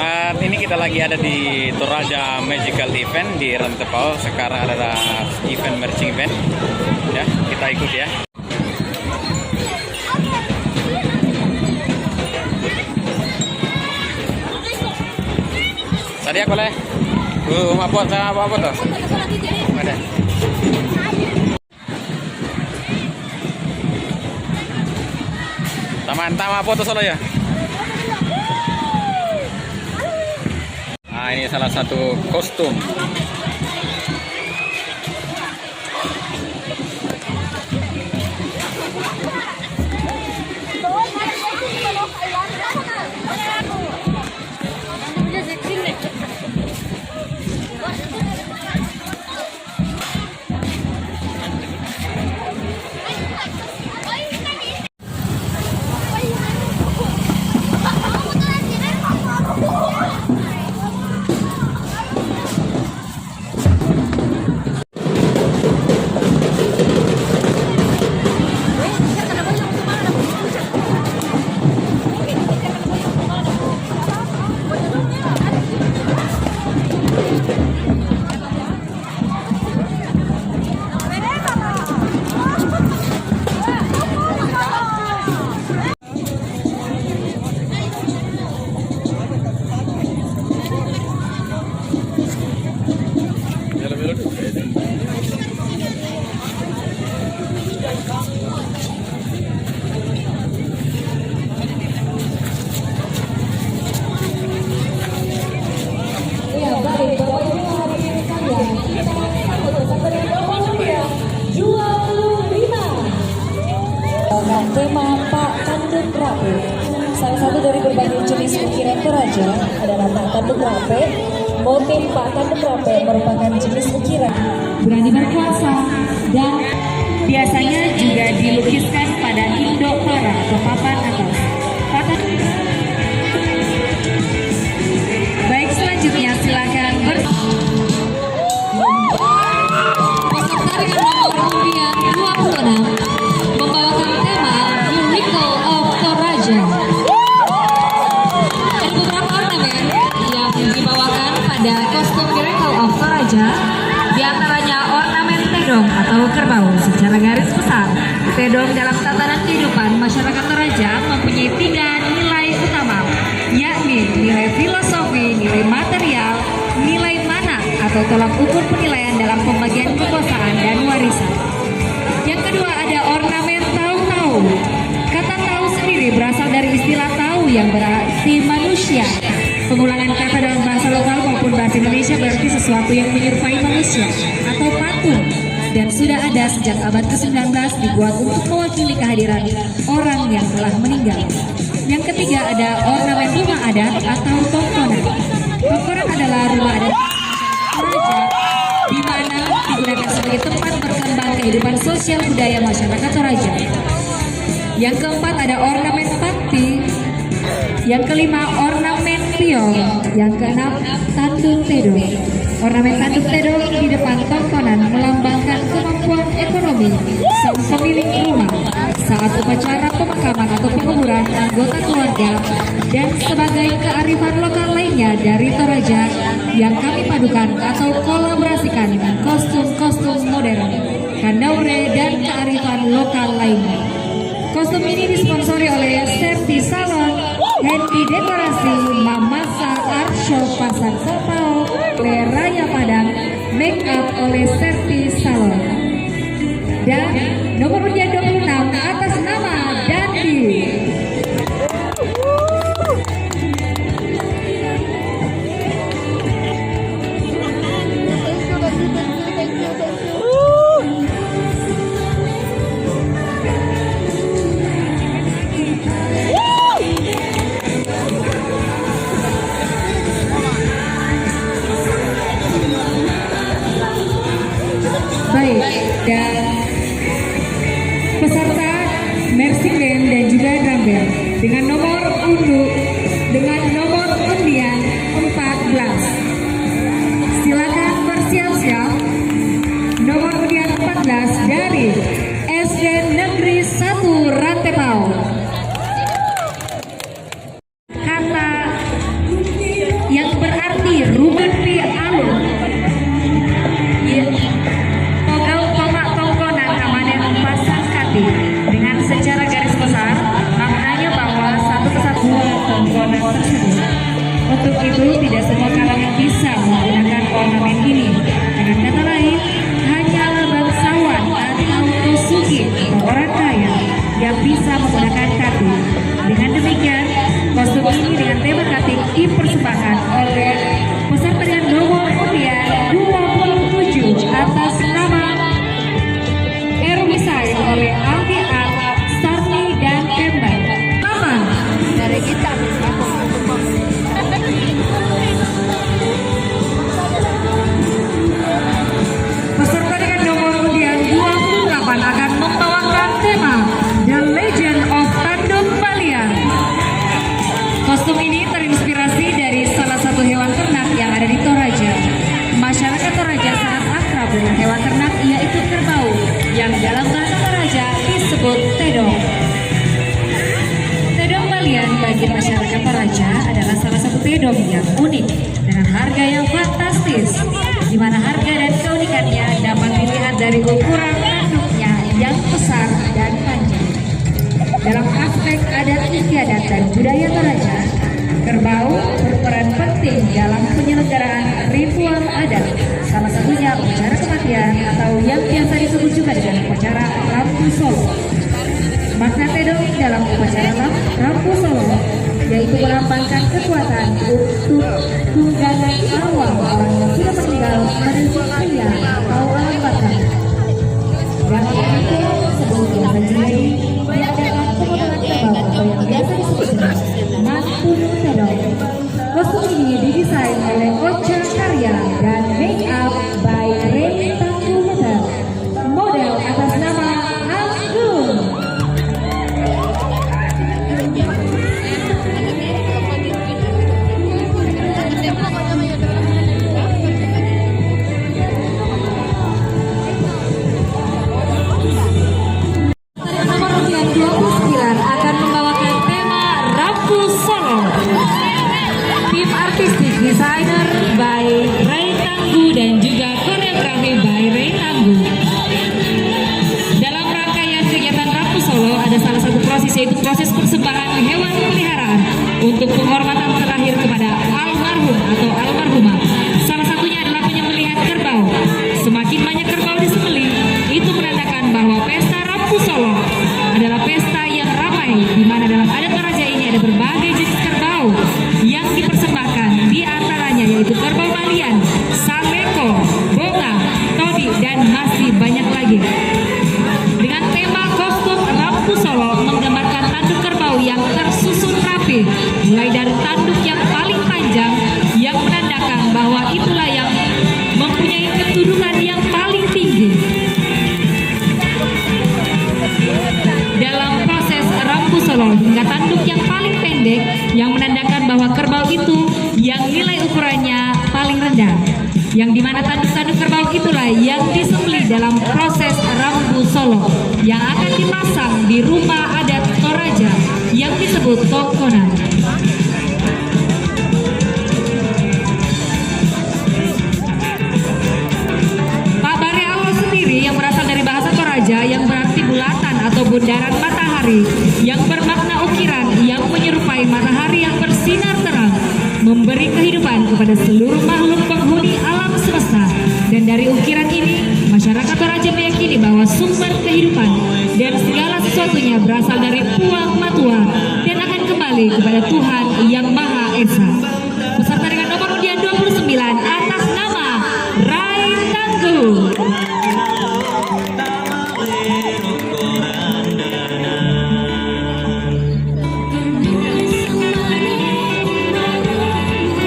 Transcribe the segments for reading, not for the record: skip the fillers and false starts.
Saat ini kita lagi ada di Toraja Magical Event di Rantepao. Sekarang ada event marching event. Ya, kita ikut ya. Tadi aku leh. Apa tuh? Ada. Taman apa tuh soalnya ya? Nah, ini salah satu kostum. Tema Pak Tanduk Rape. Salah satu dari berbagai jenis ukiran Toraja adalah Pak Tanduk Rape. Motif Pak Tanduk Rape merupakan jenis ukiran berani berkuasa dan biasanya juga dilukiskan pada indok para atau papan atas. Baik, selanjutnya silakan peserta dengan nomor undian 26 membawakan tema Miracle of Toraja. Ada beberapa ornamen yang dibawakan pada kostum Miracle of Toraja, diantaranya ornamen tedong atau kerbau. Secara garis besar, tedong dalam tatanan kehidupan masyarakat Toraja mempunyai 3 nilai utama, yakni nilai filosofi, nilai material, nilai mana atau tolak ukur penilaian dalam pembagian kekuasaan dan warisan. Yang kedua ada ornamen tahu-tahu. Kata tahu sendiri berasal dari istilah tahu yang berarti manusia. Pengulangan kata dalam bahasa lokal maupun bahasa Indonesia berarti sesuatu yang menyerupai manusia atau patung, dan sudah ada sejak abad ke-19 dibuat untuk mewakili kehadiran orang yang telah meninggal. Yang ketiga ada ornamen rumah adat atau tongkonan. Tongkonan adalah rumah adat Toraja di mana digunakan sebagai tempat berkembang kehidupan sosial budaya masyarakat Toraja. Yang keempat ada ornamen pakti. Yang kelima ornamen piong. Yang keenam tanduk tedong. Ornamen tanduk tedong di depan tongkonan melambangkan kemampuan ekonomi sang pemilik rumah saat upacara pemakaman atau penguburan anggota keluarga, dan sebagai kearifan lokal lainnya dari Toraja yang kami padukan atau kolaborasikan dengan kostum-kostum modern, kandaure, dan kearifan lokal lainnya. Kostum ini disponsori oleh Serti Salon, Handy Dekorasi, Mamasa Art Shop Pasar Sapau, Raya Padang, Make Up oleh Serti Salon. Dan nomor undian 26 atas nama Dandi. Baik, dan peserta marching band dan juga drum band dengan nomor undian 14. Silakan bersiap-siap. Nomor undian 14 dari SD Negeri 1 Rantepao. Kata tidak semua kalangan bisa menggunakan ornamen ini. Dengan kata lain, hanyalah bangsawan atau kosugi atau orang kaya yang bisa menggunakan kating. Dengan demikian, kostum ini dengan tema kating dipersembahkan oleh peserta dengan nomor undian 27 atas nama Erwisai oleh Aldi A, Sarni dan Kembar. Nama dari kita. Peserta dengan nomor undian 28 akan membawakan tema The Legend of Tanduk Balian. Kostum ini terinspirasi dari salah satu hewan ternak yang ada di Toraja. Masyarakat Toraja sangat akrab dengan hewan ternak, yaitu kerbau, yang dalam bahasa Toraja disebut tedong. Tedong Balian bagi masyarakat Toraja adalah salah satu tedong yang unik dengan harga yang fantastis, di mana harga dan keunikannya dapat dilihat dari ukuran tanduknya yang besar dan panjang. Dalam aspek adat istiadat dan budaya Toraja, kerbau berperan penting dalam penyelenggaraan ritual adat, salah satunya upacara kematian atau yang biasa disebut juga dengan upacara Rampu Solo. Makna tedong dalam upacara Rampu Solo yaitu melambangkan kekuatan untuk tunggangan awal orang yang sudah meninggal menuju mulia atau alam baka. Dalam itu sebelum terjadi diadakan pemotongan kerbau atau yang biasa disebut dengan Mantun Tedong. Kostum ini didesain oleh Ocha Karya dan make up by Ray Tanggumeter. Model atas nama Anggun. Nomor undian 29 akan membawakan tema Rampu Solo. Tim artistik desainer by Ray Tanggu dan juga koreografi by Ray Tanggu. Dalam rangkaian kegiatan Rampu Solo ada salah satu proses, yaitu proses persembahan hewan peliharaan untuk penghormatan terakhir kepada almarhum atau almarhumah. Salah satunya adalah penyembelihan kerbau. Semakin banyak kerbau disembelih, itu menandakan bahwa pesta Rampu Solo adalah pesta yang ramai, di mana dalam adat Toraja ini ada berbagai jenis kerbau yang dipersembahkan, di antaranya yaitu kerbau Balian, Saleko, Bonga, Todi, dan masih banyak lagi. Dengan tema kostum Rampu Solo menggambarkan tanduk kerbau yang tersusun rapi, mulai dari tanduk yang paling panjang yang menandakan bahwa itulah yang mempunyai kedudukan yang paling tinggi. Dalam proses Rampu Solo hingga tanduk yang paling pendek yang menandakan bahwa kerbau itu yang nilai ukurannya paling rendah, yang dimana tanduk-tanduk kerbau itulah yang disembelih dalam proses Rampu Solo yang akan dipasang di rumah adat Toraja yang disebut Tongkonan. Pak Bare Allah sendiri yang berasal dari bahasa Toraja yang berarti bulatan atau bundaran matahari, yang bermakna ukiran yang menyerupai matahari yang bersinar terang, memberi kehidupan kepada seluruh makhluk penghuni alam semesta. Dan dari ukiran ini, masyarakat Toraja meyakini bahwa sumber kehidupan dan segala sesuatunya berasal dari Puang Matua dan akan kembali kepada Tuhan yang Maha Esa. Peserta dengan nomor undian 29 atas nama Ray Tanggu.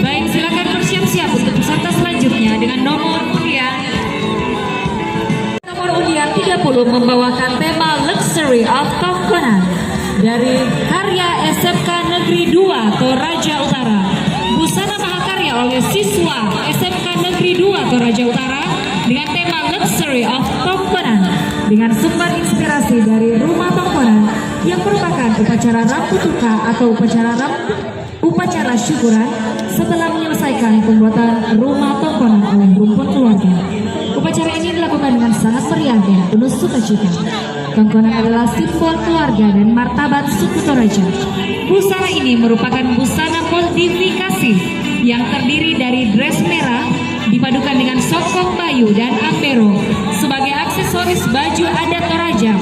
Baik, silakan bersiap-siap untuk peserta selanjutnya dengan nomor undian 30 membawakan tema Luxury of Tongkonan dari karya SMK Negeri 2 Toraja Utara. Busana mahakarya oleh siswa SMK Negeri 2 Toraja Utara dengan tema Luxury of Tongkonan dengan sumber inspirasi dari Rumah Tongkonan yang merupakan upacara Rampu Tuka atau upacara syukuran setelah menyelesaikan pembuatan Rumah Tongkonan oleh rumpun keluarga. Upacara ini dilakukan dengan sangat meriah dan penuh sukacita. Tongkonan adalah simbol keluarga dan martabat suku Toraja. Busana ini merupakan busana modifikasi yang terdiri dari dress merah dipadukan dengan sokong bayu dan ambero sebagai aksesoris baju adat Toraja.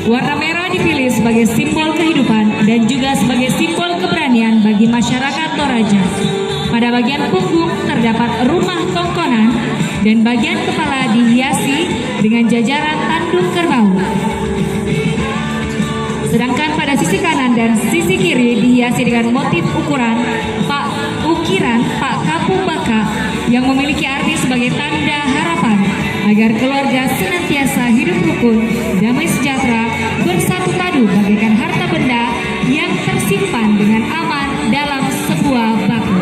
Warna merah dipilih sebagai simbol kehidupan dan juga sebagai simbol keberanian bagi masyarakat Toraja. Pada bagian punggung terdapat rumah tongkonan dan bagian kepala dihiasi dengan jajaran tanduk kerbau. Sedangkan pada sisi kanan dan sisi kiri dihiasi dengan motif ukiran Pak Kapung Baka yang memiliki arti sebagai tanda harapan agar keluarga senantiasa hidup rukun, damai sejahtera, bersatu padu bagaikan harta benda yang tersimpan dengan aman dalam sebuah bako.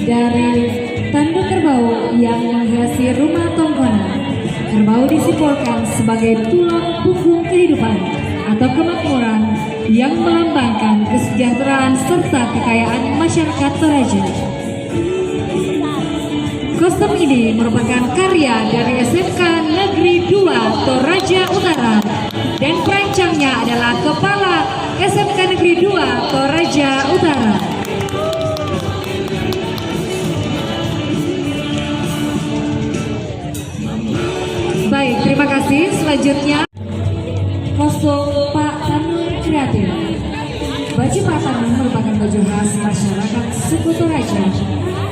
Dari tanduk kerbau yang menghiasi rumah tongkonan, kerbau disimbolkan sebagai tulang punggung kehidupan atau kemakmuran yang melambangkan kesejahteraan serta kekayaan masyarakat Toraja. Kostum ini merupakan karya dari SMK Negeri 2 Toraja Utara dan perancangnya adalah Kepala SMK Negeri 2 Toraja Utara. Baik, terima kasih. Selanjutnya kostum Pak Tanun Kreatif. Baju Pak Tanun merupakan baju khas masyarakat suku Toraja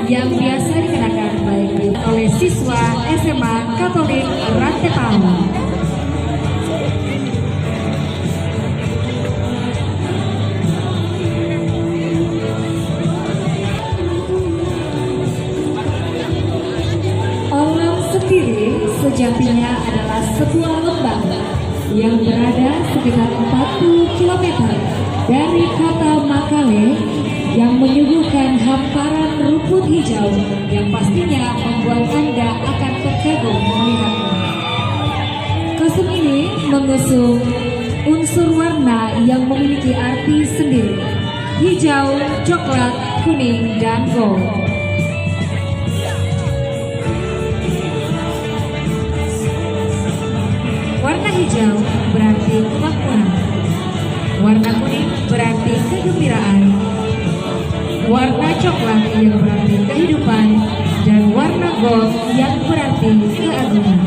yang biasa dikenakan baik oleh siswa SMA Katolik Rantepao. Sejatinya adalah sebuah lembah yang berada sekitar 40 km dari kota Makale yang menyuguhkan hamparan rumput hijau yang pastinya membuat Anda akan terkagum melihatnya. Kostum ini mengusung unsur warna yang memiliki arti sendiri: hijau, coklat, kuning, dan gold. Warna hijau berarti kemakmuran, warna kuning berarti kegembiraan, warna coklat yang berarti kehidupan, dan warna gold yang berarti keagungan.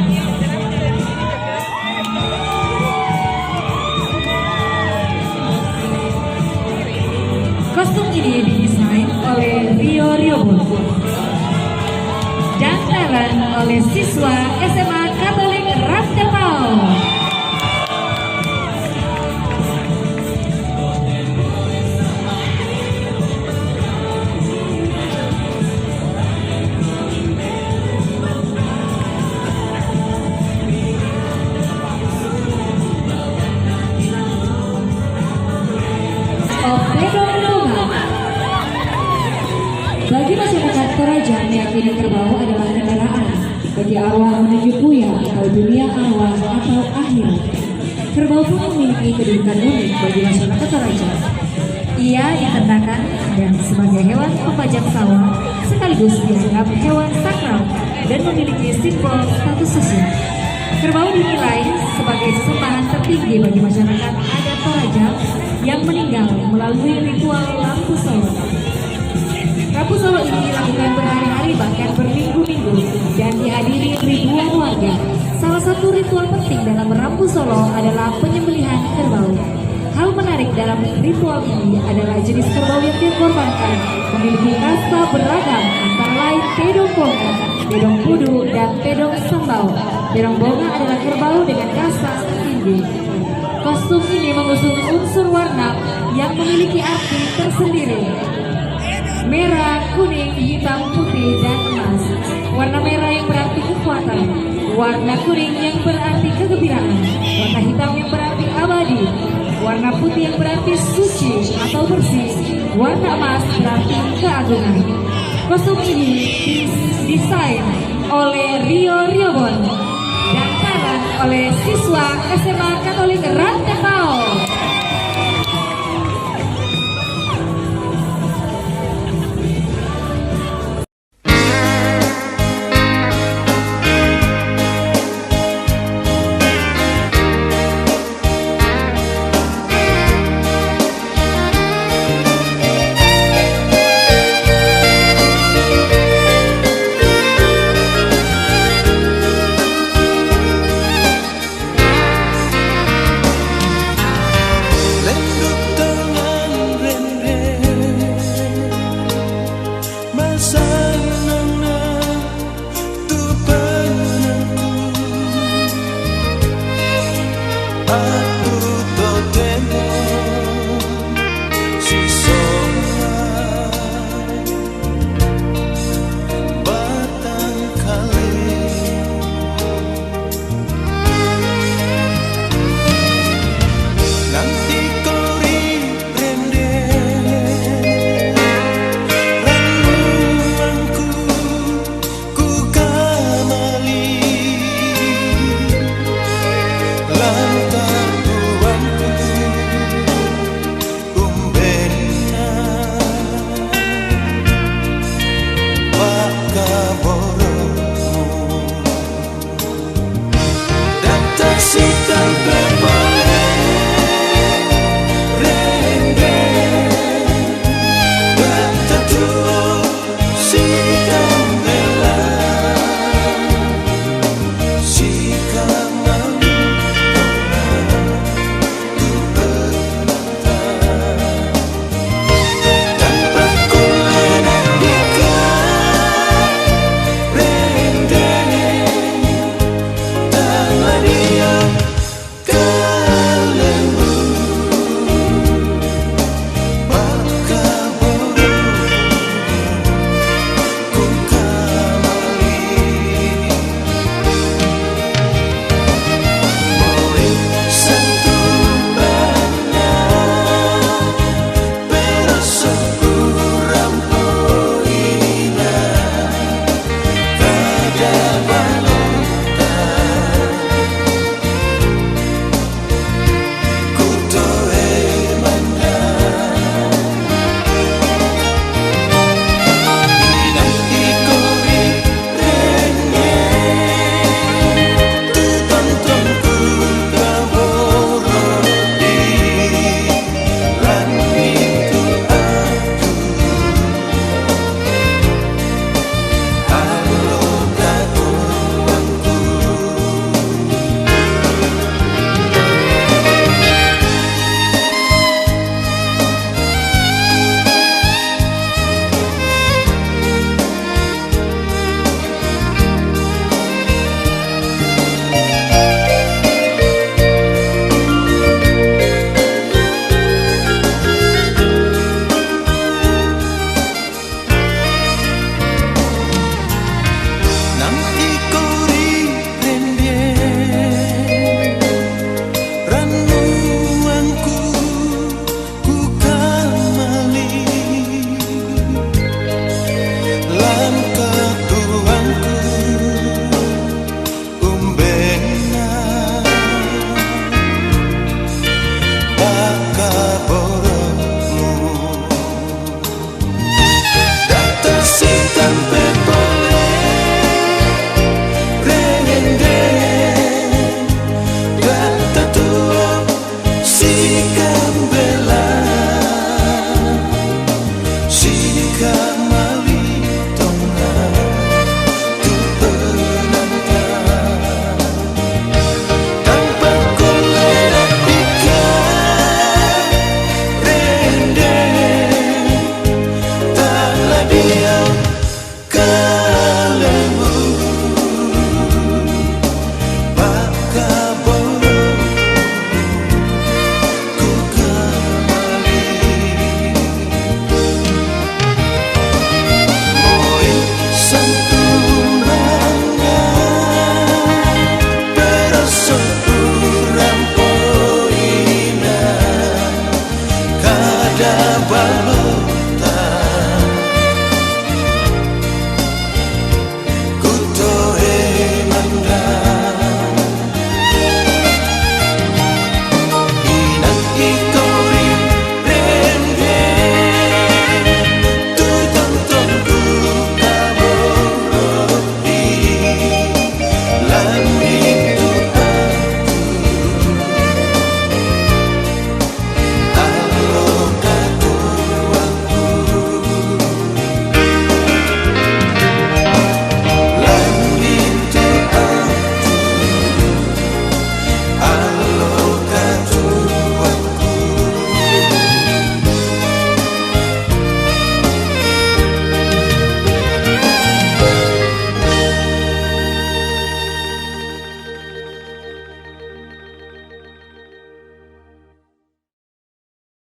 Kostum ini didesain oleh Rio Riobon dan talent oleh siswa SMA Katolik Rantepao. Bagi masyarakat Toraja, meyakini kerbau adalah kendaraan bagi arwah menuju buya atau dunia arwah atau akhirat. Kerbau pun memiliki kedudukan unik bagi masyarakat Toraja. Ia ditenangkan dan sebagai hewan pembajak sawah, sekaligus dianggap hewan sakral dan memiliki simbol status sosial. Kerbau dinilai sebagai sesembahan tertinggi bagi masyarakat adat Toraja yang meninggal melalui ritual lampu solo. Lampu solo ini dilakukan berhari-hari bahkan berminggu-minggu dan dihadiri ribuan warga. Salah satu ritual penting dalam Rambu Solo adalah penyembelihan kerbau. Hal menarik dalam ritual ini adalah jenis kerbau yang dikorbankan memiliki kasta beragam, antara lain Pedong Bonga, Pedong Pudu, dan Pedong Sambau. Pedong Bonga adalah kerbau dengan kasta tertinggi. Kostum ini mengusung unsur warna yang memiliki arti tersendiri: merah, kuning, hitam, putih, dan emas. Warna merah yang berarti kekuatan, warna kuning yang berarti kegembiraan, warna hitam yang berarti abadi, warna putih yang berarti suci atau bersih, warna emas berarti keagungan. Kostum ini didesain oleh Rio Riobon dan talent oleh siswa SMA Katolik Rantepao. Aku